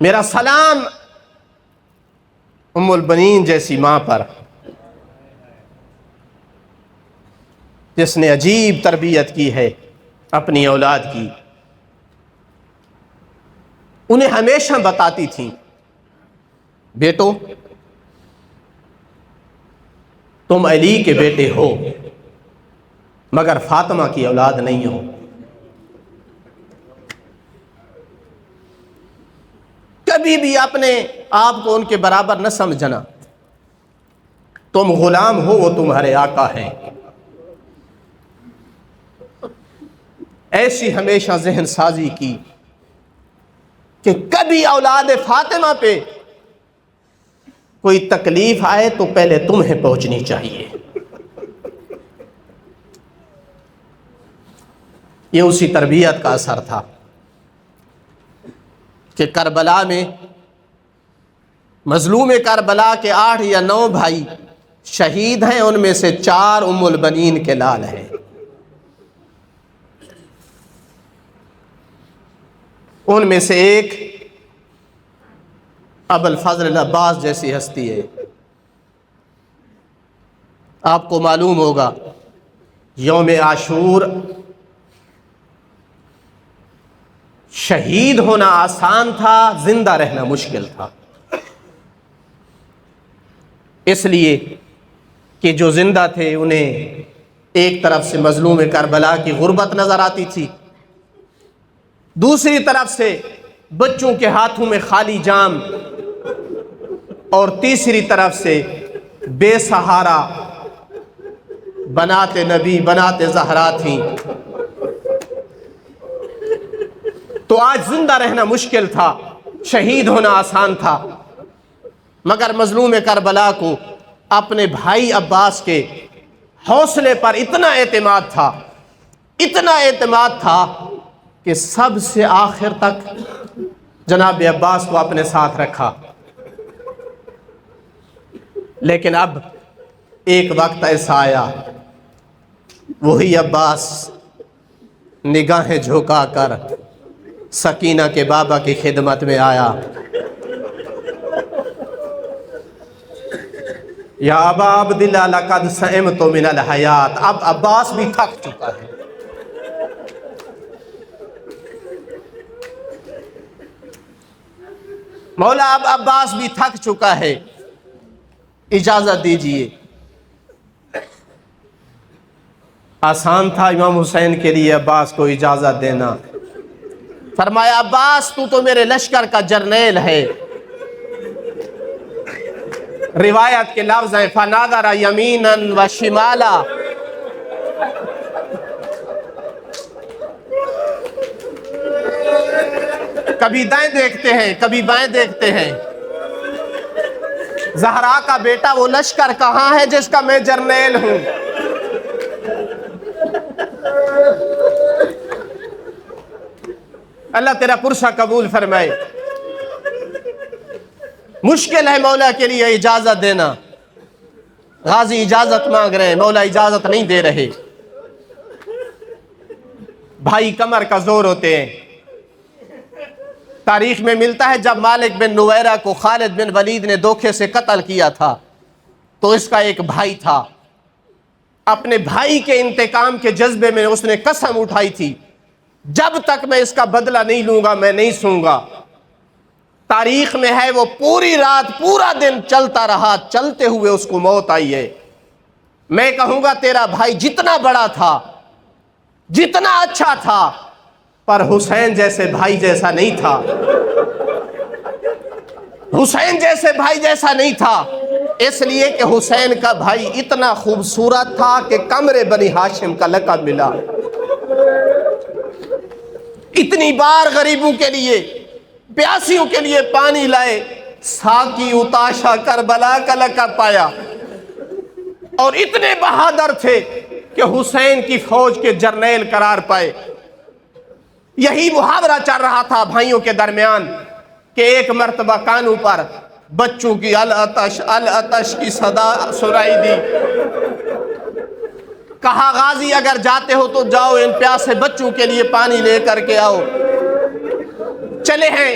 میرا سلام ام البنین جیسی ماں پر جس نے عجیب تربیت کی ہے اپنی اولاد کی. انہیں ہمیشہ بتاتی تھیں بیٹو تم علی کے بیٹے ہو مگر فاطمہ کی اولاد نہیں ہو. کبھی بھی اپنے آپ کو ان کے برابر نہ سمجھنا. تم غلام ہو وہ تمہارے آقا ہیں. ایسی ہمیشہ ذہن سازی کی کہ کبھی اولاد فاطمہ پہ کوئی تکلیف آئے تو پہلے تمہیں پہنچنی چاہیے. یہ اسی تربیت کا اثر تھا کہ کربلا میں مظلوم کربلا کے 8 یا 9 بھائی شہید ہیں. ان میں سے 4 ام البنین کے لال ہیں. ان میں سے ایک ابو الفضل العباس جیسی ہستی ہے. آپ کو معلوم ہوگا یوم عاشور شہید ہونا آسان تھا، زندہ رہنا مشکل تھا. اس لیے کہ جو زندہ تھے انہیں ایک طرف سے مظلوم کربلا کی غربت نظر آتی تھی، دوسری طرف سے بچوں کے ہاتھوں میں خالی جام، اور تیسری طرف سے بے سہارا بنات نبی بنات زہرا تھیں. تو آج زندہ رہنا مشکل تھا، شہید ہونا آسان تھا، مگر مظلوم کربلا کو اپنے بھائی عباس کے حوصلے پر اتنا اعتماد تھا کہ سب سے آخر تک جناب عباس کو اپنے ساتھ رکھا. لیکن اب ایک وقت ایسا آیا، وہی عباس نگاہیں جھکا کر سکینہ کے بابا کی خدمت میں آیا. یا ابا عبداللہ لقد سئمت من الحیات. اب عباس بھی تھک چکا ہے. مولا اب عباس بھی تھک چکا ہے، اجازت دیجیے. آسان تھا امام حسین کے لیے عباس کو اجازت دینا. فرمایا عباس تو میرے لشکر کا جرنیل ہے. روایت کے لفظ ہیں فناظر یمینا و شمالا. کبھی دائیں دیکھتے ہیں کبھی بائیں دیکھتے ہیں. زہرا کا بیٹا وہ لشکر کہاں ہے جس کا میں جرنیل ہوں؟ اللہ تیرا پرسہ قبول فرمائے. مشکل ہے مولا کے لیے اجازت دینا. غازی اجازت مانگ رہے ہیں، مولا اجازت نہیں دے رہے. بھائی کمر کا زور ہوتے ہیں. تاریخ میں ملتا ہے جب مالک بن نویرہ کو خالد بن ولید نے دھوکے سے قتل کیا تھا تو اس کا ایک بھائی تھا. اپنے بھائی کے انتقام کے جذبے میں اس نے قسم اٹھائی تھی جب تک میں اس کا بدلہ نہیں لوں گا میں نہیں سوں گا. تاریخ میں ہے وہ پوری رات پورا دن چلتا رہا، چلتے ہوئے اس کو موت آئی ہے. میں کہوں گا تیرا بھائی جتنا بڑا تھا، جتنا اچھا تھا، پر حسین جیسے بھائی جیسا نہیں تھا. حسین جیسے بھائی جیسا نہیں تھا، اس لیے کہ حسین کا بھائی اتنا خوبصورت تھا کہ قمر بنی ہاشم کا لقب ملا. اتنی بار غریبوں کے لیے، پیاسیوں کے لیے پانی لائے، ساقی اتاشا کربلا کا لقب پایا. اور اتنے بہادر تھے کہ حسین کی فوج کے جرنیل قرار پائے. یہی محاورہ چل رہا تھا بھائیوں کے درمیان کہ ایک مرتبہ کانوں پر بچوں کی العطش العطش کی صدا سنائی دی. کہا غازی اگر جاتے ہو تو جاؤ، ان پیاسے بچوں کے لیے پانی لے کر کے آؤ. چلے ہیں.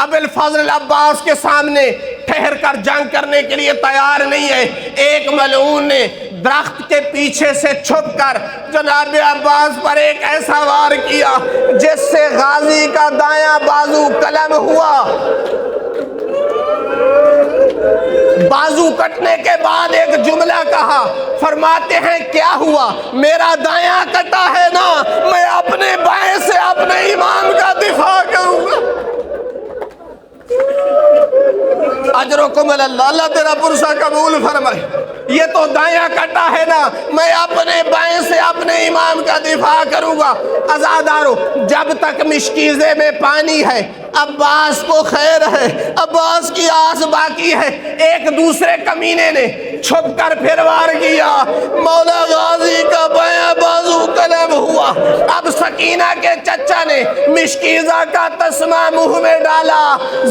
ابل فضل عباس کے سامنے ٹھہر کر جنگ کرنے کے لیے تیار نہیں ہے۔ ایک ملعون نے درخت کے پیچھے سے چھپ کر جناب عباس پر ایک ایسا وار کیا جس سے غازی کا دایاں بازو قلم ہوا۔ بازو کٹنے کے بعد ایک جملہ کہا، فرماتے ہیں کیا ہوا؟ میرا دایاں کٹا ہے نا، میں اپنے بائیں سے اپنے امام کا دفاع کروں گا۔ اجرکم اللہ، اللہ تیرا پرسہ قبول فرمائے۔ یہ تو دایاں کٹا ہے نا، میں اپنے بائیں سے اپنے امام کا دفاع کروں گا۔ عزادارو، جب تک مشکیزے میں پانی ہے عباس کو خیر ہے، عباس کی آس باقی ہے۔ ایک دوسرے کمینے نے چھپ کر پھر وار کیا، مولا غازی کا بایاں بازو قلم ہوا۔ اب سکینہ کے چچا نے مشکیزہ کا تسمہ منہ میں ڈالا،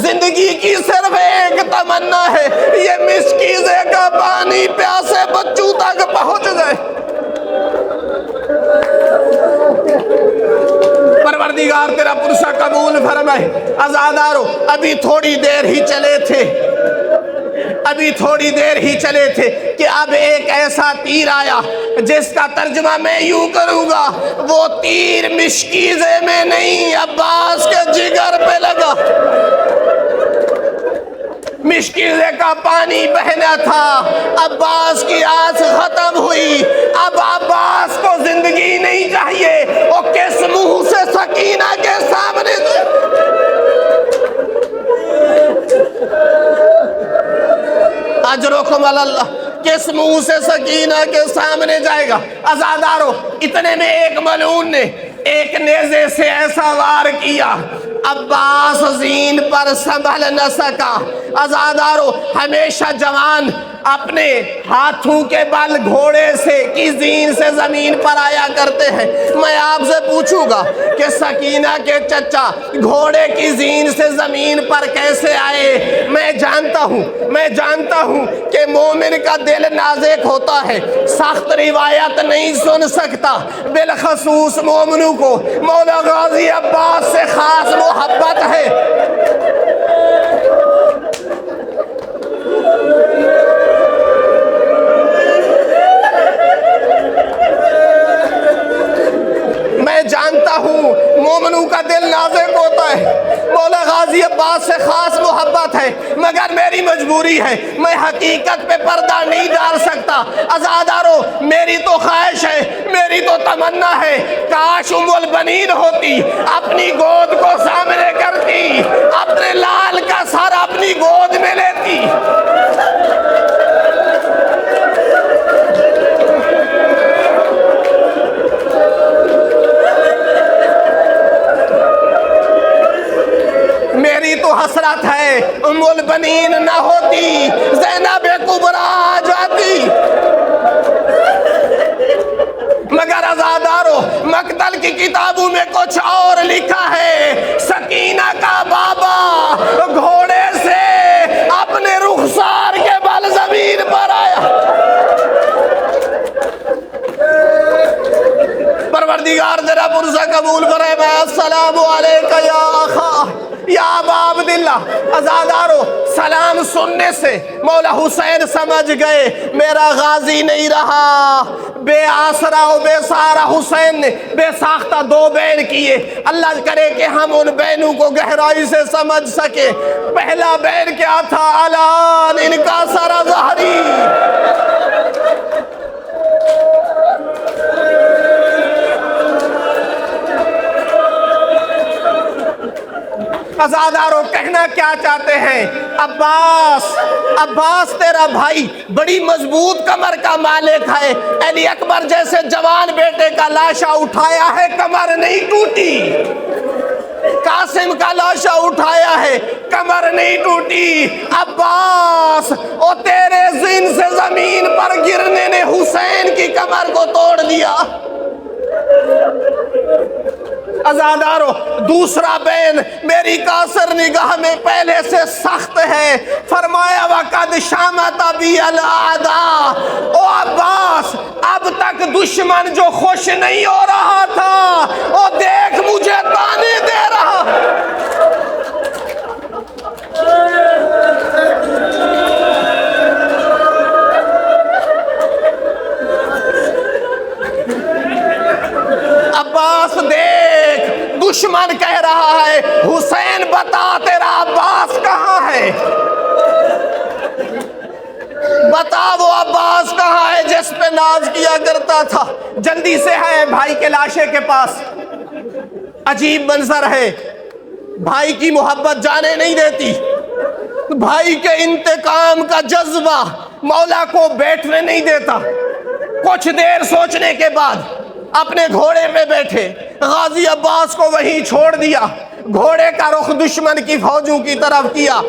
زندگی کی صرف ایک تمنا ہے، یہ مشکیزے کا پانی پیاسے بچوں تک پہنچ جائے۔ پروردگار تیرا پرسہ قبول فرمائے۔ عزادارو، ابھی تھوڑی دیر ہی چلے تھے کہ اب ایک ایسا تیر آیا جس کا ترجمہ میں یوں کروں گا، وہ تیر مشکیزے میں نہیں عباس کے جگر پہ لگا۔ مشکیزے کا پانی بہنا تھا، عباس کی آس ختم ہوئی۔ اب عباس کو زندگی نہیں چاہیے، وہ کس منہ سے سکینہ کے سامنے اجرکم اللہ، کس منہ سے سکینہ کے سامنے جائے گا؟ عزادارو، اتنے میں ایک ملعون نے ایک نیزے سے ایسا وار کیا، عباس زین پر سنبھل نہ سکا۔ عزادارو، ہمیشہ جوان اپنے ہاتھوں کے بل گھوڑے سے کی زین سے زمین پر آیا کرتے ہیں۔ میں آپ سے پوچھوں گا کہ سکینہ کے چچا گھوڑے کی زین سے زمین پر کیسے آئے؟ میں جانتا ہوں کہ مومن کا دل نازک ہوتا ہے، سخت روایت نہیں سن سکتا۔ بالخصوص مومنوں کو مولا غازی عباس سے خاص محبت ہے۔ میں جانتا ہوں مومنوں کا دل نازک ہوتا ہے، مولا غازی عباس سے خاص محبت ہے، مگر میری مجبوری ہے، میں حقیقت پہ پردہ نہیں ڈال سکتا۔ عزادارو، میری تو خواہش ہے، میری تو تمنا ہے، کاش ام البنین ہوتی، اپنی گود کو سامنے کرتی، اپنے لال کا سر اپنی گود میں لیتی۔ میری تو حسرت ہے، ام البنین نہ ہوتی، زینب کبریٰ آ جاتی۔ مگر عزادارو، مقتل کی کتابوں میں کچھ اور لکھا ہے۔ سکینہ کا بابا گھوڑے سے اپنے رخسار کے بل زمین پر آیا۔ پروردگار تیرا پرسہ قبول کرے۔ السلام علیکہ یا اخا یا ابا عبداللہ۔ عزادارو، سلام سننے سے مولا حسین سمجھ گئے میرا غازی نہیں رہا۔ بے آسرا و بے سارا حسین نے بے ساختہ 2 بین کیے۔ اللہ کرے کہ ہم ان بینوں کو گہرائی سے سمجھ سکے۔ پہلا بین کیا تھا؟ الان ان کا سارا ظہری۔ عزادارو، کہنا کیا چاہتے ہیں؟ عباس تیرا بھائی بڑی مضبوط کمر کا مالک ہے، علی اکبر جیسے جوان بیٹے کا لاشا اٹھایا ہے، کمر نہیں ٹوٹی۔ قاسم کا لاشا اٹھایا ہے، کمر نہیں ٹوٹی۔ عباس، او تیرے زین سے زمین پر گرنے نے حسین کی کمر کو توڑ دیا۔ عزادارو، دوسرا بین میری قاصر نگاہ میں پہلے سے سخت ہے۔ فرمایا وَقَدْ شَمَتَ بِي الْأَعْدَاءُ۔ او عباس، اب تک دشمن جو خوش نہیں ہو رہا تھا، او دیکھ مجھے تانے دے رہا۔ دشمن کہہ رہا ہے حسین بتا تیرا عباس کہاں ہے، بتا وہ عباس کہاں ہے جس پہ ناز کیا کرتا تھا، جلدی سے ہے بھائی کے لاشے کے پاس۔ عجیب منظر ہے، بھائی کی محبت جانے نہیں دیتی، بھائی کے انتقام کا جذبہ مولا کو بیٹھنے نہیں دیتا۔ کچھ دیر سوچنے کے بعد اپنے گھوڑے پہ بیٹھے، غازی عباس کو وہیں چھوڑ دیا، گھوڑے کا رخ دشمن کی فوجوں کی طرف کیا۔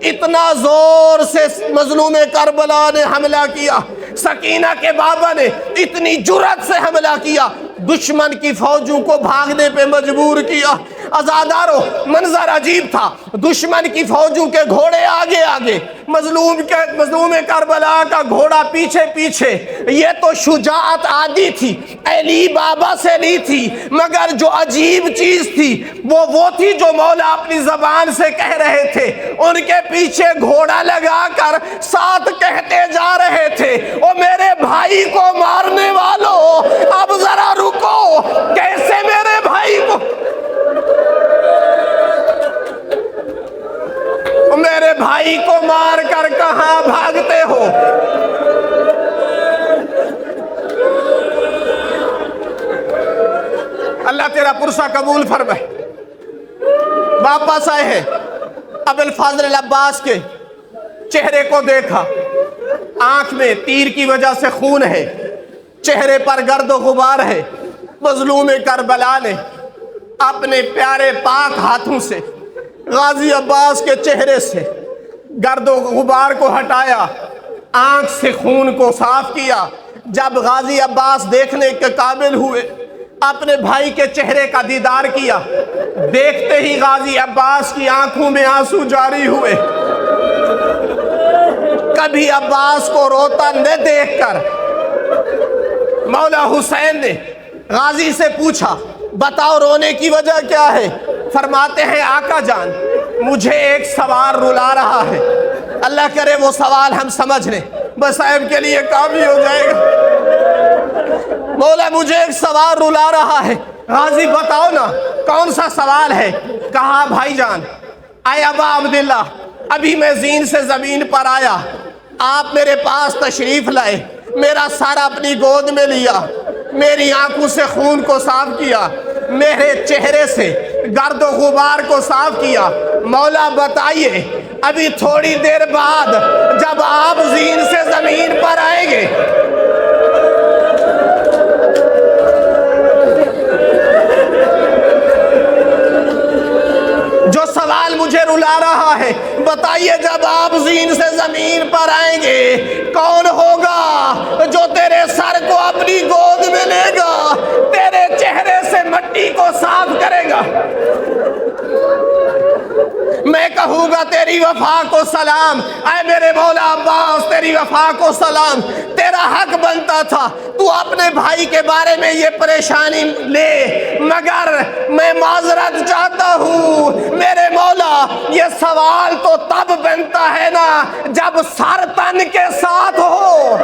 اتنا زور سے مظلوم کربلا نے حملہ کیا، سکینہ کے بابا نے اتنی جرأت سے حملہ کیا، دشمن کی فوجوں کو بھاگنے پہ مجبور کیا۔ عزادارو منظر عجیب تھا، دشمن کی فوجوں کے گھوڑے آگے آگے، مظلوم کربلا کا گھوڑا پیچھے پیچھے۔ یہ تو شجاعت عادی تھی، علی بابا سے لی تھی، مگر جو عجیب چیز تھی وہ تھی جو مولا اپنی زبان سے کہہ رہے تھے۔ ان کے پیچھے گھوڑا لگا کر ساتھ کہتے جا رہے تھے، او میرے بھائی کو مارنے والوں اب ذرا رکو، کیسے میرے بھائی کو، میرے بھائی کو مار کر کہاں بھاگتے ہو؟ اللہ تیرا پرسہ قبول فرمائے۔ واپس آئے ہیں، ابو الفضل العباس کے چہرے کو دیکھا، آنکھ میں تیر کی وجہ سے خون ہے، چہرے پر گرد و غبار ہے۔ مظلوم کربلا نے اپنے پیارے پاک ہاتھوں سے غازی عباس کے چہرے سے گرد و غبار کو ہٹایا، آنکھ سے خون کو صاف کیا۔ جب غازی عباس دیکھنے کے قابل ہوئے، اپنے بھائی کے چہرے کا دیدار کیا، دیکھتے ہی غازی عباس کی آنکھوں میں آنسو جاری ہوئے۔ کبھی عباس کو روتا نہ دیکھ کر مولا حسین نے غازی سے پوچھا، بتاؤ رونے کی وجہ کیا ہے؟ فرماتے ہیں آقا جان مجھے ایک سوال رلا رہا ہے، اللہ کرے وہ سوال ہم سمجھ لیں، بس صاحب کے لیے کافی ہو جائے گا۔ مولا مجھے ایک سوال رلا رہا ہے۔ غازی بتاؤ نا کون سا سوال ہے؟ کہا بھائی جان اے ابا عبداللہ، ابھی میں زین سے زمین پر آیا، آپ میرے پاس تشریف لائے، میرا سر اپنی گود میں لیا، میری آنکھوں سے خون کو صاف کیا، میرے چہرے سے گرد و غبار کو صاف کیا۔ مولا بتائیے ابھی تھوڑی دیر بعد جب آپ زین سے زمین پر آئیں گے، جو سوال مجھے رلا رہا ہے، بتائیے جب آپ زین سے زمین پر آئیں گے کون ہوگا جو تیرے سر کو اپنی گود میں لے گا، تیرے چہرے سے مٹی کو صاف کرے گا؟ میں کہوں گا تیری وفا کو سلام، اے میرے مولا عباس تیری وفا کو سلام، تیرا حق بنتا تھا تو اپنے بھائی کے بارے میں یہ پریشانی لے، مگر میں معذرت چاہتا ہوں میرے مولا، یہ سوال تو تب بنتا ہے نا جب سر تن کے ساتھ ہو۔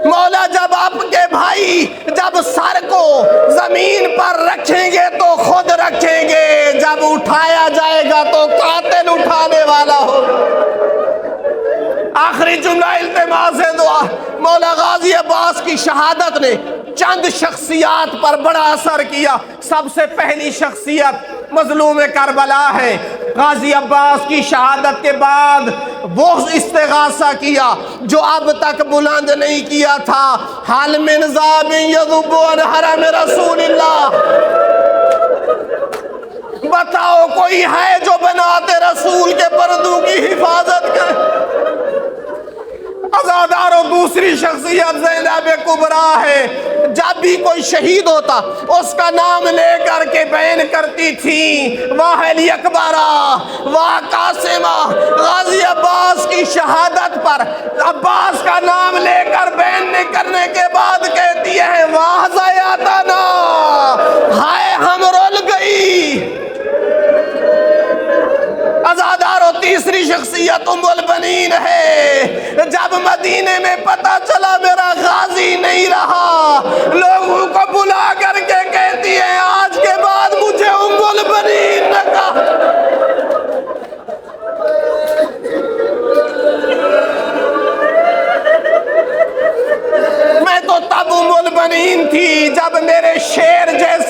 مولا جب آپ کے بھائی جب سر کو زمین پر رکھیں گے تو خود رکھیں گے، جب اٹھایا جائے گا تو قاتل اٹھانے والا ہوگا۔ آخری جملہ التماس دعا۔ مولا غازی عباس کی شہادت نے چند شخصیات پر بڑا اثر کیا۔ سب سے پہلی شخصیت مظلوم کربلا ہے۔ غازی عباس کی شہادت کے بعد وہ استغاثہ کیا جو اب تک بلند نہیں کیا تھا، حل من ذاب یذب عن حرم رسول اللہ، بتاؤ کوئی ہے جو بنات رسول کے پردوں کی حفاظت کرے؟ عزادارو دوسری شخصیت زینب کبریٰ ہے۔ جب بھی کوئی شہید ہوتا اس کا نام لے کر کے بیان کرتی تھی، واہ علی اکبرہ واہ قاسمہ۔ غازی عباس کی شہادت پر عباس کا نام لے کر بیان کرنے کے بعد کہتی ہے واہ زیادنا، ہائے ہم رول گئی۔ عزادارو تیسری شخصیت ام البنین ہے۔ جب مدینے میں پتہ چلا میرا غازی نہیں رہا، لوگوں کو بلا کر کے کہتی ہے آج کے بعد مجھے ام البنین نہ کہا۔ میں تو تب ام البنین تھی جب میرے شیر جیسے